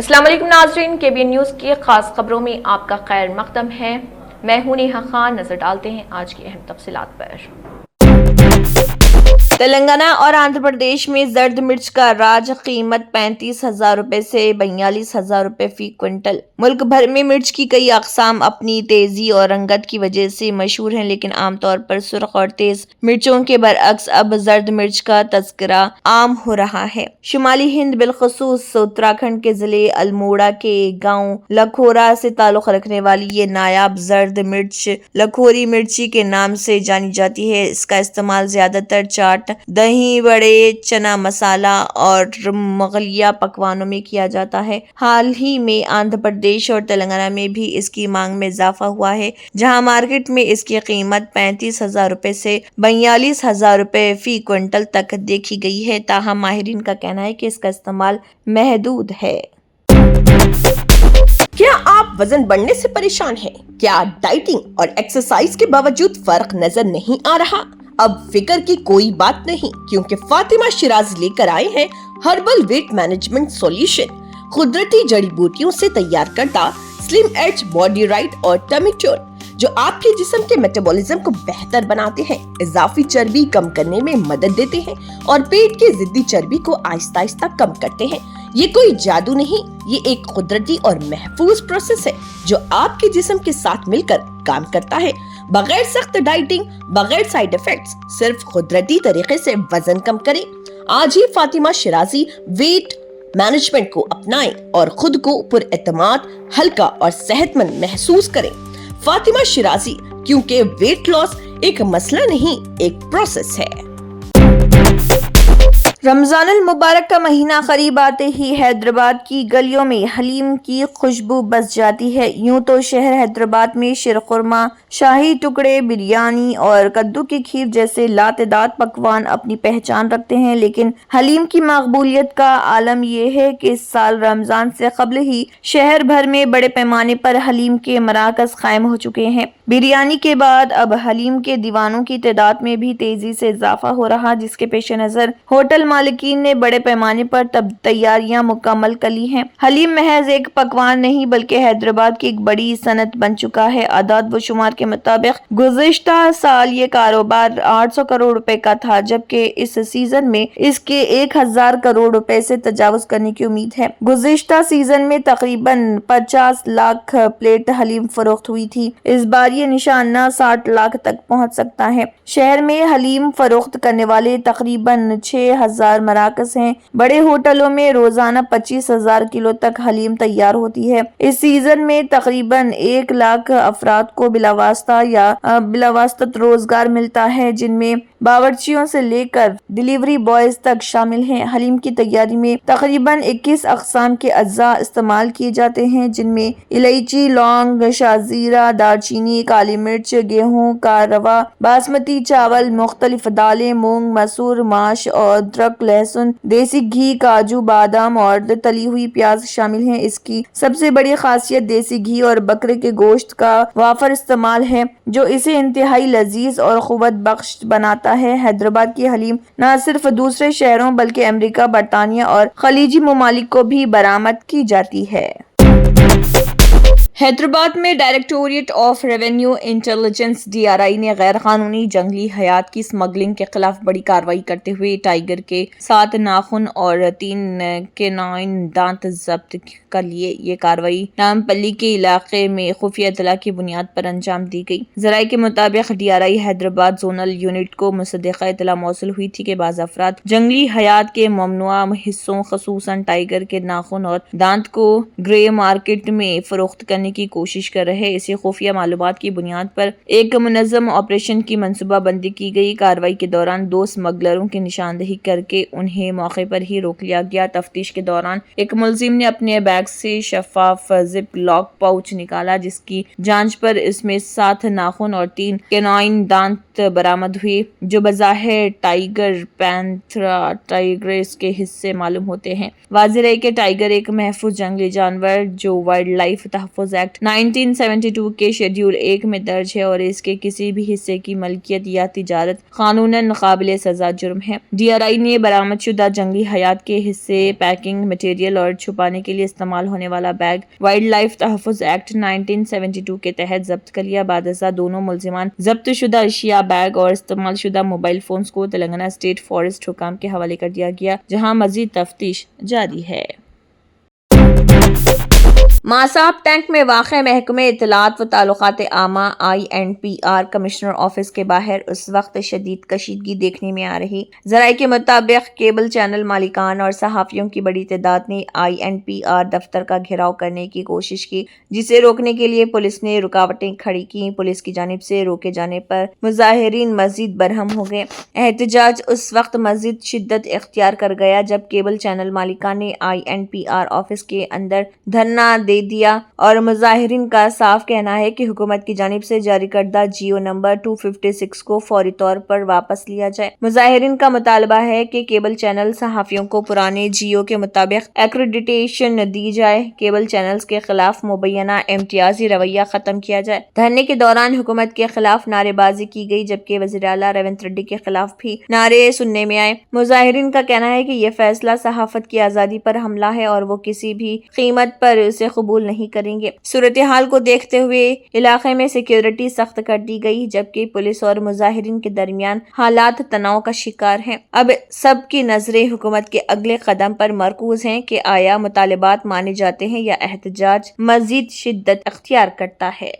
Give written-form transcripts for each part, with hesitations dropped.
अस्सलाम वालेकुम नाज़रीन, KBN न्यूज़ की खास खबरों में आपका खैर मक़दम है। मैं हूं नेहा खान। नजर डालते हैं आज की अहम तफसीलात पर। तेलंगाना और आंध्र प्रदेश में जर्द मिर्च का राज, कीमत 35,000 रुपए से 42,000 रुपए फी क्विंटल। मुल्क भर में मिर्च की कई अक़साम अपनी तेजी और रंगत की वजह से मशहूर हैं, लेकिन आमतौर पर सुर्ख और तेज मिर्चों के बरअक्स अब जर्द मिर्च का तस्करा आम हो रहा है। शुमाली हिंद, बिलखसूस उत्तराखंड के जिले अल्मोड़ा के गाँव लखोरा से ताल्लुक रखने वाली ये नायाब जर्द मिर्च लखोरी मिर्ची के नाम से जानी जाती है। इसका इस्तेमाल ज्यादातर चाट, दही बड़े, चना मसाला और मुगलिया पकवानों में किया जाता है। हाल ही में आंध्र प्रदेश और तेलंगाना में भी इसकी मांग में इजाफा हुआ है, जहां मार्केट में इसकी कीमत 35,000 रुपए से 42,000 रुपए फी क्विंटल तक देखी गई है। ताहम माहिरीन का कहना है कि इसका इस्तेमाल महदूद है। क्या आप वजन बढ़ने से परेशान हैं? क्या डाइटिंग और एक्सरसाइज के बावजूद फर्क नजर नहीं आ रहा? अब फिक्र की कोई बात नहीं, क्योंकि फातिमा शिराज लेकर आए हैं हर्बल वेट मैनेजमेंट सॉल्यूशन। कुदरती जड़ी बूटियों से तैयार करता स्लिम एज बॉडी राइट और टमी टोन, जो आपके जिस्म के मेटाबॉलिज्म को बेहतर बनाते हैं, इजाफी चर्बी कम करने में मदद देते हैं और पेट की जिद्दी चर्बी को आहिस्ता आहिस्ता कम करते हैं। ये कोई जादू नहीं, ये एक कुदरती और महफूज प्रोसेस है जो आपके जिस्म के साथ मिलकर काम करता है, बगैर सख्त डाइटिंग, बगैर साइड इफेक्ट्स, सिर्फ कुदरती तरीके से वजन कम करें। आज ही फातिमा शिराजी वेट मैनेजमेंट को अपनाएं और खुद को पुरएतमाद, हल्का और सेहतमंद महसूस करें। फातिमा शिराजी, क्योंकि वेट लॉस एक मसला नहीं, एक प्रोसेस है। रमजानुल मुबारक का महीना करीब आते ही हैदराबाद की गलियों में हलीम की खुशबू बस जाती है। यूं तो शहर हैदराबाद में शीरखुरमा, शाही टुकड़े, बिरयानी और कद्दू की खीर जैसे लातेदार पकवान अपनी पहचान रखते हैं, लेकिन हलीम की मकबूलियत का आलम यह है कि इस साल रमजान से कबल ही शहर भर में बड़े पैमाने पर हलीम के मराकज कायम हो चुके हैं। बिरयानी के बाद अब हलीम के दीवानों की तादाद में भी तेजी से इजाफा हो रहा, जिसके पेश नजर होटल मालिकीन ने बड़े पैमाने पर तब तैयारियां मुकम्मल कर ली हैं। हलीम महज एक पकवान नहीं, बल्कि हैदराबाद की एक बड़ी सनत बन चुका है। आदाद व शुमार के मुताबिक गुज़िश्ता साल ये कारोबार 800 करोड़ रुपए का था, जबकि इस सीजन में इसके 1000 करोड़ रुपए से तजावुज करने की उम्मीद है। गुज़िश्ता सीजन में तकरीबन 50 लाख प्लेट हलीम फरोख्त हुई थी। इस बार ये निशाना 60 लाख तक पहुंच सकता है। शहर में हलीम फरोख्त करने वाले तकरीबन 6000 मराकज हैं। बड़े होटलों में रोजाना 25,000 किलो तक हलीम तैयार होती है। इस सीजन में तकरीबन 1 लाख अफराद को बिलावास्ता रोजगार मिलता है, जिनमें बावर्चियों से लेकर डिलीवरी बॉयज तक शामिल हैं। हलीम की तैयारी में तकरीबन 21 अक़साम के अज्जा इस्तेमाल किए जाते हैं, जिनमें इलायची, लौंग, शाजीरा, दालचीनी, काली मिर्च, गेहूं का रवा, बासमती चावल, मुख्तलिफ दालें, मूंग, मसूर, माश और अदरक, लहसुन, देसी घी, काजू, बादाम और तली हुई प्याज शामिल हैं। इसकी सबसे बड़ी खासियत देसी घी और बकरे के गोश्त का वाफर इस्तेमाल है, जो इसे इंतहाई लजीज और क़ुव्वत बख्श बनाता है। हैदराबाद की हलीम न सिर्फ दूसरे शहरों बल्कि अमेरिका, बरतानिया और खलीजी ममालिक को भी बरामद की जाती है। हैदराबाद में directorate of revenue intelligence DRI ने गैर कानूनी जंगली हयात की स्मगलिंग के खिलाफ बड़ी कार्रवाई करते हुए टाइगर के 7 नाखून और 3 केनाइन दांत जब्त कर लिए। ये कार्रवाई नामपल्ली के इलाके में खुफिया इत्तला की बुनियाद पर अंजाम दी गई। जराये के मुताबिक DRI हैदराबाद जोनल यूनिट को मुसद्दिक़ा इत्तला मौसूल हुई थी कि बाज़ अफराद जंगली हयात के ममनुआ हिस्सों खसूसन टाइगर के नाखून और दांत को ग्रे मार्केट में फरोख्त करने की कोशिश कर रहे। इसी खुफिया मालूमात की बुनियाद पर एक मुनज़्ज़म ऑपरेशन की मंसूबाबंदी की गई। कार्रवाई के दौरान 2 स्मगलरों की निशानदेही करके उन्हें मौके पर ही रोक लिया गया। तफ्तीश के दौरान एक मुलजिम ने अपने बैग से शफाफ जिप लॉक पाउच निकाला, जिसकी जांच पर इसमें 7 नाखून और 3 केनाइन दांत बरामद हुए, जो बज़ाहिर टाइगर पैंथरा टाइग्रेस के हिस्से मालूम होते हैं। वाज़ेह है कि टाइगर एक महफूज जंगली जानवर जो वाइल्ड लाइफ तहफ़्फ़ुज़ ایکٹ 1972 کے شیڈول 1 میں درج ہے اور اس کے کسی بھی حصے کی ملکیت یا تجارت قانوناً قابل سزا جرم ہے۔ DRI نے برآمد شدہ جنگلی حیات کے حصے، پیکنگ مٹیریل اور چھپانے کے لیے استعمال ہونے والا بیگ وائلڈ لائف تحفظ ایکٹ 1972 کے تحت ضبط کر لیا۔ بعد ازاں دونوں ملزمان ضبط شدہ اشیاء، بیگ اور استعمال شدہ موبائل فونز کو تلنگانہ اسٹیٹ فارسٹ حکام کے حوالے کر دیا گیا، جہاں مزید تفتیش جاری ہے۔ ماساب ٹینک میں واقع محکمہ اطلاعات و تعلقات عامہ INPR کمشنر آفس کے باہر اس وقت شدید کشیدگی دیکھنے میں آ رہی۔ ذرائع کے مطابق کیبل چینل مالکان اور صحافیوں کی بڑی تعداد نے INPR دفتر کا گھیراؤ کرنے کی کوشش کی، جسے روکنے کے لیے پولیس نے رکاوٹیں کھڑی کی۔ پولیس کی جانب سے روکے جانے پر مظاہرین مزید برہم ہو گئے۔ احتجاج اس وقت مزید شدت اختیار کر گیا جب کیبل چینل مالکان نے INPR آفس کے اندر دھرنا دے دیا اور مظاہرین کا صاف کہنا ہے کہ حکومت کی جانب سے جاری کردہ جیو نمبر 256 کو فوری طور پر واپس لیا جائے۔ مظاہرین کا مطالبہ ہے کہ کیبل چینل صحافیوں کو پرانے جیو کے مطابق ایکریڈیٹیشن دی جائے، کیبل چینلز کے خلاف مبینہ امتیازی رویہ ختم کیا جائے۔ دھرنے کے دوران حکومت کے خلاف نعرے بازی کی گئی، جبکہ وزیر اعلیٰ ریونت ریڈی کے خلاف بھی نعرے سننے میں آئے۔ مظاہرین کا کہنا ہے کہ یہ فیصلہ صحافت کی آزادی پر حملہ ہے اور وہ کسی بھی قیمت پر اسے قبول نہیں کریں گے۔ صورتحال کو دیکھتے ہوئے علاقے میں سیکیورٹی سخت کر دی گئی، جبکہ پولیس اور مظاہرین کے درمیان حالات تناؤ کا شکار ہیں۔ اب سب کی نظریں حکومت کے اگلے قدم پر مرکوز ہیں کہ آیا مطالبات مانے جاتے ہیں یا احتجاج مزید شدت اختیار کرتا ہے۔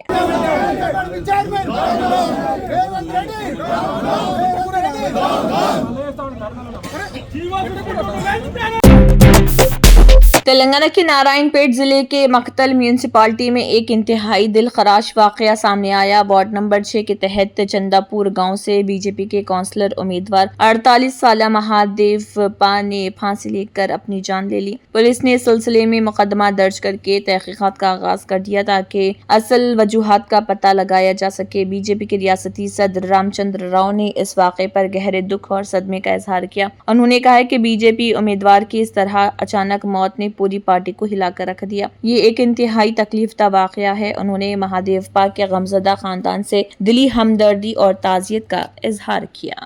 تلنگانہ کے نارائن پیٹ ضلع کے مقتل میونسپلٹی میں ایک انتہائی دل خراش واقعہ سامنے آیا۔ وارڈ نمبر 6 کے تحت چندہ پور گاؤں سے BJP کے کونسلر امیدوار 48 سالہ مہادیو پا نے پھانسی لے کر اپنی جان لے لی۔ پولیس نے اس سلسلے میں مقدمہ درج کر کے تحقیقات کا آغاز کر دیا تاکہ اصل وجوہات کا پتہ لگایا جا سکے۔ BJP کے ریاستی صدر رام چندر راؤ نے اس واقعے پر گہرے دکھ اور صدمے کا اظہار کیا۔ انہوں نے کہا کہ BJP امیدوار کی اس طرح اچانک موت نے پوری پارٹی کو ہلا کر رکھ دیا۔ یہ ایک انتہائی تکلیف دہ واقعہ ہے۔ انہوں نے مہادیو پا کے غمزدہ خاندان سے دلی ہمدردی اور تعزیت کا اظہار کیا۔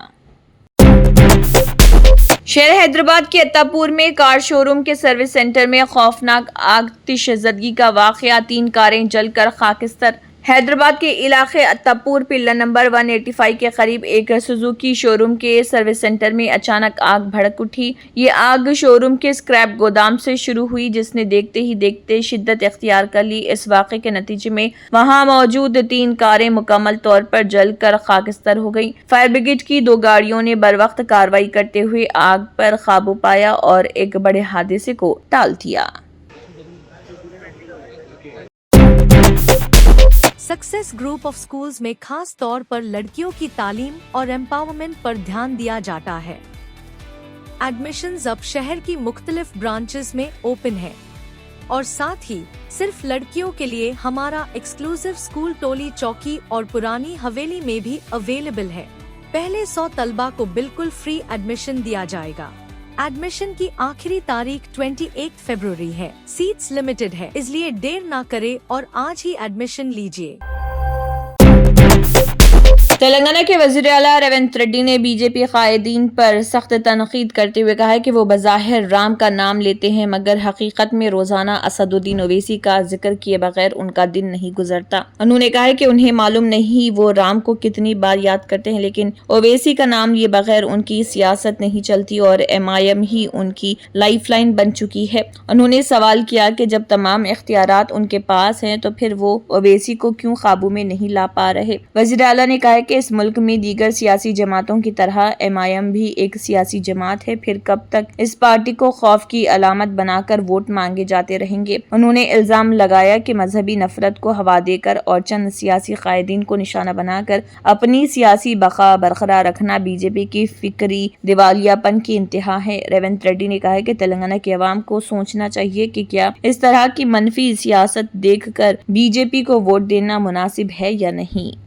شہر حیدرآباد کے اتاپور میں کار شو روم کے سروس سینٹر میں خوفناک آتش زدگی کا واقعہ، 3 کاریں جل کر خاکستر۔ حیدرآباد کے علاقے اتاپور پلر نمبر 185 کے قریب ایک سوزوکی شو روم کے سروس سینٹر میں اچانک آگ بھڑک اٹھی۔ یہ آگ شو روم کے اسکریپ گودام سے شروع ہوئی، جس نے دیکھتے ہی دیکھتے شدت اختیار کر لی۔ اس واقعے کے نتیجے میں وہاں موجود 3 کاریں مکمل طور پر جل کر خاکستر ہو گئیں۔ فائر بریگیڈ کی 2 گاڑیوں نے بروقت کارروائی کرتے ہوئے آگ پر قابو پایا اور ایک بڑے حادثے کو ٹال دیا۔ سکسیس گروپ آف سکولز میں خاص طور پر لڑکیوں کی تعلیم اور ایمپاورمنٹ پر دھیان دیا جاتا ہے۔ ایڈمیشنز اب شہر کی مختلف برانچز میں اوپن ہے اور ساتھ ہی صرف لڑکیوں کے لیے ہمارا ایکسکلوسیو اسکول ٹولی چوکی اور پرانی حویلی میں بھی اویلیبل ہے۔ پہلے 100 طلبہ کو بالکل فری ایڈمیشن دیا جائے گا۔ ایڈمیشن کی آخری تاریخ 28 فروری ہے۔ سیٹس لمیٹڈ ہے، اس لیے دیر نہ کرے اور آج ہی ایڈمیشن لیجیے۔ تلنگانہ کے وزیر اعلیٰ ریونت ریڈی نے BJP قائدین پر سخت تنقید کرتے ہوئے کہا ہے کہ وہ بظاہر رام کا نام لیتے ہیں مگر حقیقت میں روزانہ اسد الدین اویسی کا ذکر کیے بغیر ان کا دن نہیں گزرتا۔ انہوں نے کہا ہے کہ انہیں معلوم نہیں وہ رام کو کتنی بار یاد کرتے ہیں، لیکن اویسی کا نام لیے بغیر ان کی سیاست نہیں چلتی اور MIM ہی ان کی لائف لائن بن چکی ہے۔ انہوں نے سوال کیا کہ جب تمام اختیارات ان کے پاس ہیں تو پھر وہ اویسی کو کیوں قابو میں نہیں لا پا رہے۔ وزیر اعلیٰ نے کہا کہ اس ملک میں دیگر سیاسی جماعتوں کی طرح MIM بھی ایک سیاسی جماعت ہے، پھر کب تک اس پارٹی کو خوف کی علامت بنا کر ووٹ مانگے جاتے رہیں گے۔ انہوں نے الزام لگایا کہ مذہبی نفرت کو ہوا دے کر اور چند سیاسی قائدین کو نشانہ بنا کر اپنی سیاسی بقا برقرار رکھنا BJP کی فکری دیوالیہ پن کی انتہا ہے۔ ریونت ریڈی نے کہا کہ تلنگانہ کے عوام کو سوچنا چاہیے کہ کیا اس طرح کی منفی سیاست دیکھ کر BJP کو ووٹ دینا مناسب ہے یا نہیں۔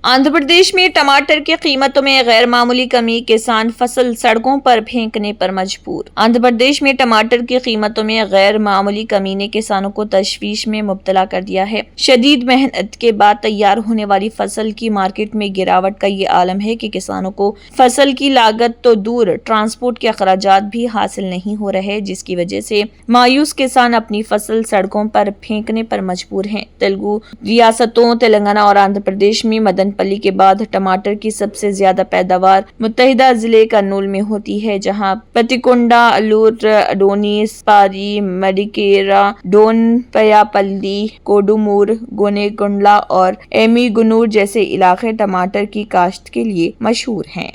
आंध्र प्रदेश में टमाटर की कीमतों में गैर मामूली कमी, किसान फसल सड़कों पर फेंकने पर मजबूर। आंध्र प्रदेश में टमाटर की कीमतों में गैर मामूली कमी ने किसानों को तशवीश में मुब्तला कर दिया है। शदीद मेहनत के बाद तैयार होने वाली फसल की मार्केट में गिरावट का ये आलम है कि किसानों को फसल की लागत तो दूर, ट्रांसपोर्ट के अखराजात भी हासिल नहीं हो रहे, जिसकी वजह से मायूस किसान अपनी फसल सड़कों पर फेंकने पर मजबूर हैं। तेलुगु रियासतों तेलंगाना और आंध्र प्रदेश में मदनपल्ली के बाद टमाटर की सबसे ज्यादा पैदावार मुत्तहिदा जिले कर्नूल में होती है, जहां पतिकोंडा, अलूर, अडोनी, पारी, मडिकेरा, डोन पयापल्ली, कोडुमूर, गोनेकोंडला और एमीगुनूर जैसे इलाके टमाटर की काश्त के लिए मशहूर हैं।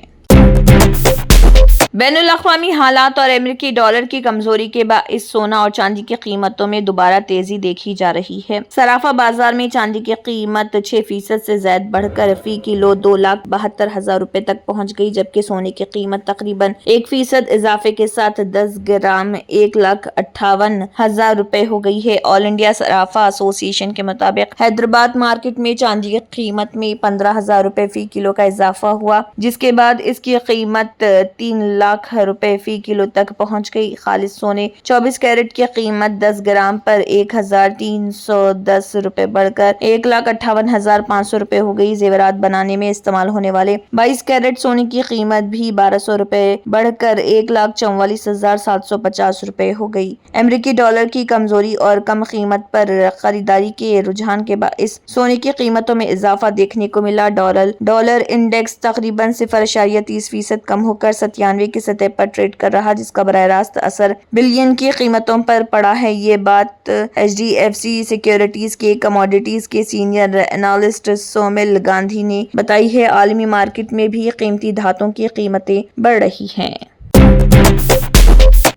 बैनुल अक़वामी हालात और अमेरिकी डॉलर की कमजोरी के बाइस सोना और चांदी की कीमतों में दोबारा तेजी देखी जा रही है। सराफा बाजार में चांदी की कीमत 6% से ज्यादा बढ़कर फी किलो 2,72,000 रुपए तक पहुंच गई, जबकि सोने की कीमत तकरीबन 1% इजाफे के साथ 10 ग्राम 1,58,000 रुपए हो गई है। ऑल इंडिया सराफा एसोसिएशन के मुताबिक हैदराबाद मार्केट में चांदी की कीमत में 15,000 रुपए फी किलो का इजाफा हुआ, जिसके बाद इसकी कीमत 3 लाख रुपए फी किलो तक पहुंच गई। खालिस सोने 24 कैरेट की कीमत 10 ग्राम पर 1,310 रुपए बढ़कर 1,58,500 रुपए हो गई। जेवरात बनाने में इस्तेमाल होने वाले 22 कैरेट सोने की कीमत भी 1,200 रुपए बढ़कर 1,44,750 रुपए हो गई। अमेरिकी डॉलर की कमजोरी और कम कीमत पर खरीदारी के रुझान के बाइस सोने की कीमतों में इजाफा देखने को मिला। डॉलर इंडेक्स तकरीबन 0.30% कम होकर 97 की सतह पर ट्रेड कर रहा, जिसका बराह रास्त असर बिलियन की कीमतों पर पड़ा है। ये बात HDFC सिक्योरिटीज के कमोडिटीज के सीनियर एनालिस्ट सोमिल गांधी ने बताई है। आलमी मार्केट में भी कीमती धातुओं की कीमतें बढ़ रही हैं।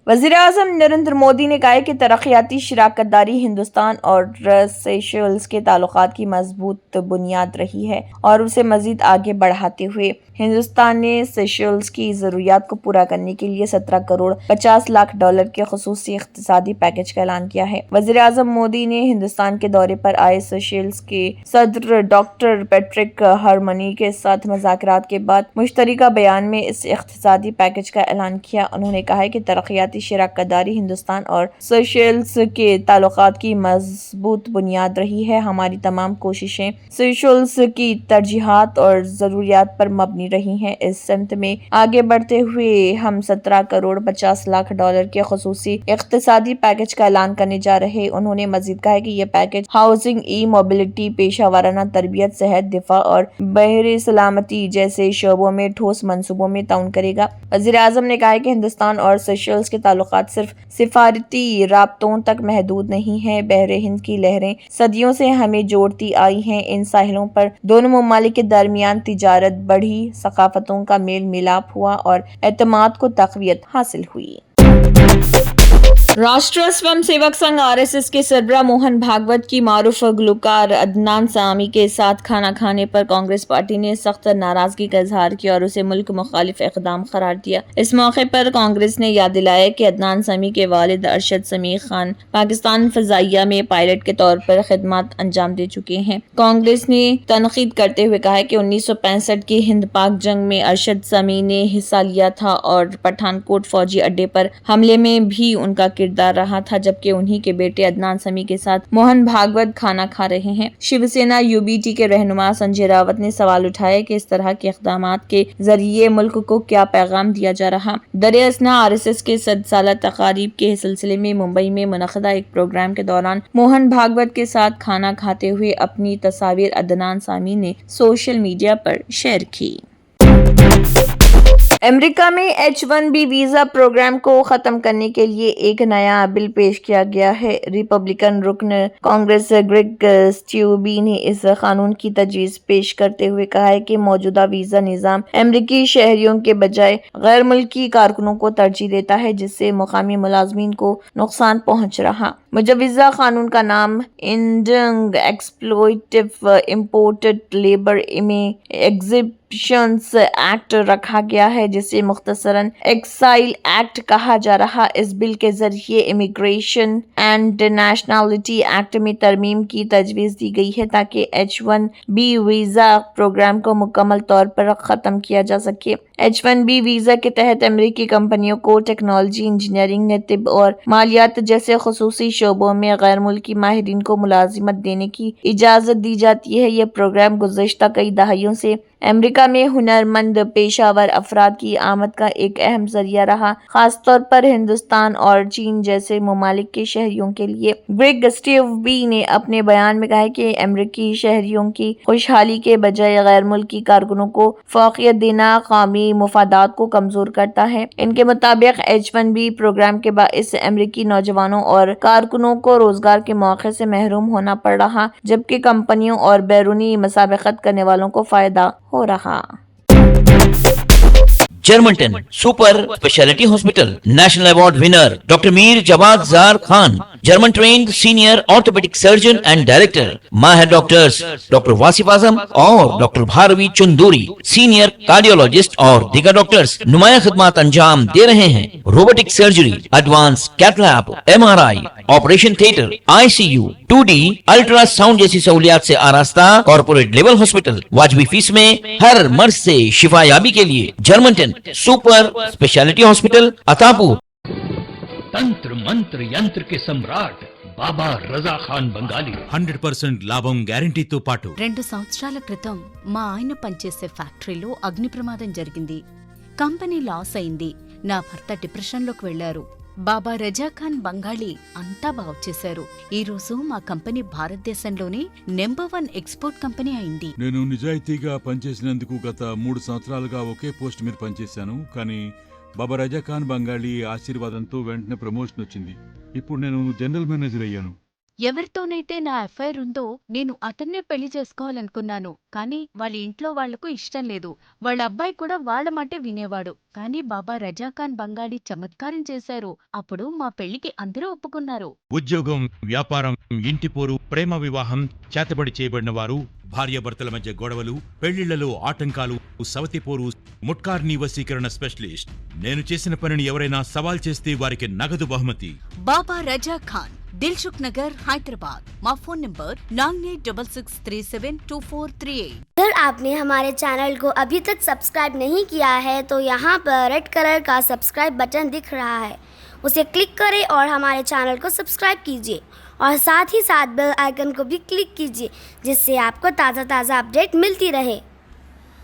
वज़ीर-ए-आज़म नरेंद्र मोदी ने कहा है कि तरक्याती शराकतदारी हिंदुस्तान और सेशेल्स के ताल्लुकात की मजबूत बुनियाद रही है और उसे मजीद आगे बढ़ाते हुए हिंदुस्तान ने सेशेल्स की ज़रूरियात को पूरा करने के लिए 17 करोड़ 50 लाख डॉलर के ख़ुसूसी इक़्तिसादी पैकेज का ऐलान किया है। वज़ीर-ए-आज़म मोदी ने हिंदुस्तान के दौरे पर आए सेशेल्स के सदर डॉक्टर पैट्रिक हार्मनी के साथ मुज़ाकरात के बाद मुश्तरका बयान में इस इक़्तिसादी पैकेज का ऐलान किया। उन्होंने कहा है कि तरक्याती शराकतदारी हिंदुस्तान और सेशेल्स के ताल्लुकात की मजबूत बुनियाद रही है। हमारी तमाम कोशिशें सेशेल्स की तरजीहात और ज़रूरियात पर मबनी रही हैं। इस सिमत में आगे बढ़ते हुए हम 17 करोड़ 50 लाख डॉलर के ख़ुसूसी इक़्तिसादी पैकेज का ऐलान करने जा रहे। उन्होंने मजीद कहा कि यह पैकेज हाउसिंग, ई मोबिलिटी, पेशा वाराना तरबियत, सेहत, दिफा और बहरी सलामती जैसे शोबों में ठोस मंसूबों में ताउन करेगा। वज़ीर-ए-आज़म ने कहा कि हिंदुस्तान और सेशेल्स के ताल्लुकात सिर्फ सिफारती राब्तों तक महदूद नहीं है। बहरे हिंद की लहरें सदियों से हमें जोड़ती आई हैं। इन साहिलों पर दोनों ममालिक के दरमियान तिजारत बढ़ी, सकाफतों का मेल मिलाप हुआ और एतमाद को तक़वियत हासिल हुई। राष्ट्रीय स्वयं सेवक संघ RSS के सरबराह मोहन भागवत की मारूफ गुलकार अदनान सामी के साथ खाना खाने पर कांग्रेस पार्टी ने सख्त नाराजगी का इजहार किया और उसे मुल्क मुखालिफ इक़दाम करार दिया। इस मौके पर कांग्रेस ने याद दिलाया कि अदनान सामी के वालिद अरशद समी खान पाकिस्तान फ़ज़ाइया में पायलट के तौर पर खिदमत अंजाम दे चुके हैं। कांग्रेस ने तनकीद करते हुए कहा कि 1965 की हिंद पाक जंग में अरशद समी ने हिस्सा लिया था और पठानकोट फौजी अड्डे पर हमले में भी उनका किरदार रहा था, जबकि उन्हीं के बेटे अदनान समी के साथ मोहन भागवत खाना खा रहे हैं। शिवसेना UBT के रहनुमा संजय रावत ने सवाल उठाया कि इस तरह के इक़दामात के जरिए मुल्क को क्या पैगाम दिया जा रहा। दरअसल RSS के 100 साला तकारीब के सिलसिले में मुंबई में मुनक़दा एक प्रोग्राम के दौरान मोहन भागवत के साथ खाना खाते हुए अपनी तस्वीर अदनान सामी ने सोशल मीडिया पर शेयर की। अमेरिका में H-1B वीजा प्रोग्राम को खत्म करने के लिए एक नया बिल पेश किया गया है। रिपब्लिकन रुकन कांग्रेस ग्रेग स्ट्यूबी ने इस कानून की तजवीज़ पेश करते हुए कहा है कि मौजूदा वीजा निज़ाम अमेरिकी शहरियों के बजाय गैर मुल्की कारकुनों को तरजीह देता है, जिससे मुकामी मुलाजमीन को नुकसान पहुंच रहा। मुजवज़ा कानून का नाम इंडिंग एक्सप्लॉइटिव इम्पोर्टेड लेबर में एग्जिबिशन एक्सेप्शंस एक्ट रखा गया है, जिसे मुख्तसरन एक्साइल एक्ट कहा जा रहा। इस बिल के जरिए इमिग्रेशन एंड नेशनलिटी एक्ट में तरमीम की तजवीज़ दी गई है ताकि H1B वीज़ा प्रोग्राम को मुकम्मल तौर पर ख़त्म किया जा सके। H1B वीज़ा के तहत अमेरिकी कंपनियों को टेक्नोलॉजी, इंजीनियरिंग, तिब और मालियात जैसे खुसूसी शोबों में गैर मुल्की माहिरीन को मुलाजिमत देने की इजाज़त दी जाती है। यह प्रोग्राम गुज़श्ता कई दहाइयों से अमेरिका में हुनरमंद पेशावर अफराद की आमद का एक अहम जरिया रहा, खासतौर पर हिंदुस्तान और चीन जैसे ममालिक के शहरियों के लिए। ग्रेग स्टीवबी ने अपने बयान में कहा है कि अमेरिकी शहरियों की खुशहाली के बजाय गैर मुल्की कारकुनों को फौकियत देना कौमी मुफादात को कमजोर करता है। इनके मुताबिक H1B प्रोग्राम के बाइस अमेरिकी नौजवानों और कारकुनों को रोजगार के मौके से महरूम होना पड़ रहा, जबकि कंपनियों और बैरूनी मुसाबकत करने वालों को फायदा हो रहा। Germanten super speciality hospital national award winner doctor Mir Jawad Zar Khan, German trained senior orthopaedic surgeon and director, माहिर डॉक्टर्स डॉक्टर वासिफ आजम और doctor Bharavi Chunduri, senior cardiologist और दीगर डॉक्टर्स नुमाया खिदमत अंजाम दे रहे हैं। Robotic surgery, advance cath lab, MRI, operation theatre, ICU, 2D ultrasound जैसी सहूलियात से आरास्ता कॉर्पोरेट लेवल हॉस्पिटल, वाजबी फीस में हर मर्ज से शिफायाबी के लिए Germanton super speciality hospital Attapur. तंत्र मंत्र यंत्र के सम्राट బాబా రజా ఖాన్ బంగాలి 100% లాభం గ్యారంటీతో పాటు 2 సంవత్సరాల క్రితం మా ఆయన పనిచేసే ఫ్యాక్టరీలో అగ్ని ప్రమాదం జరిగింది. కంపెనీ లాస్ అయింది. నా భర్త డిప్రెషన్లోకి వెళ్లారు. బాబా రజాఖాన్ బంగాళీ అంతా బాగు చేశారు. ఈ రోజు మా కంపెనీ భారతదేశంలోనే నెంబర్ 1 ఎక్స్పోర్ట్ కంపెనీ అయింది. నేను నిజాయితీగా పనిచేసినందుకు గత 3 సంవత్సరాలుగా ఒకే పోస్ట్ మీద పనిచేశాను. కానీ బాబా రజాఖాన్ బంగాళీ ఆశీర్వాదంతో వెంటనే ప్రమోషన్ వచ్చింది. ఇప్పుడు నేను జనరల్ మేనేజర్ అయ్యాను. ఎవరితోనైతే నా అఫైర్ ఉందో నేను అతన్నే పెళ్లి చేసుకోవాలనుకున్నాను. కానీ వాళ్ళ ఇంట్లో వాళ్లకు ఇష్టం లేదు. వాళ్ళ అబ్బాయి కూడా వాళ్ళ మాటే వినేవాడు. కానీ బాబా రజాఖాన్ బంగాళీ చమత్కారం చేశారు. అప్పుడు మా పెళ్లికి అందరూ ఒప్పుకున్నారు. ఉద్యోగం, వ్యాపారం, ఇంటి పోరు, ప్రేమ వివాహం, చేతబడి చేయబడిన వారు, భార్యాభర్తల మధ్య గొడవలు, పెళ్లిళ్లలో ఆటంకాలు, సవతి పోరు, ముట్కార్నీ వశీకరణ స్పెషలిస్ట్. నేను చేసిన పనిని ఎవరైనా సవాల్ చేస్తే వారికి నగదు బహుమతి. బాబా రజాఖాన్, दिलसुख नगर, हैदराबाद। माँ फोन नंबर 9866372438। अगर आपने हमारे चैनल को अभी तक सब्सक्राइब नहीं किया है तो यहाँ पर रेड कलर का सब्सक्राइब बटन दिख रहा है, उसे क्लिक करें और हमारे चैनल को सब्सक्राइब कीजिए और साथ ही साथ बेल आइकन को भी क्लिक कीजिए, जिससे आपको ताज़ा अपडेट मिलती रहे।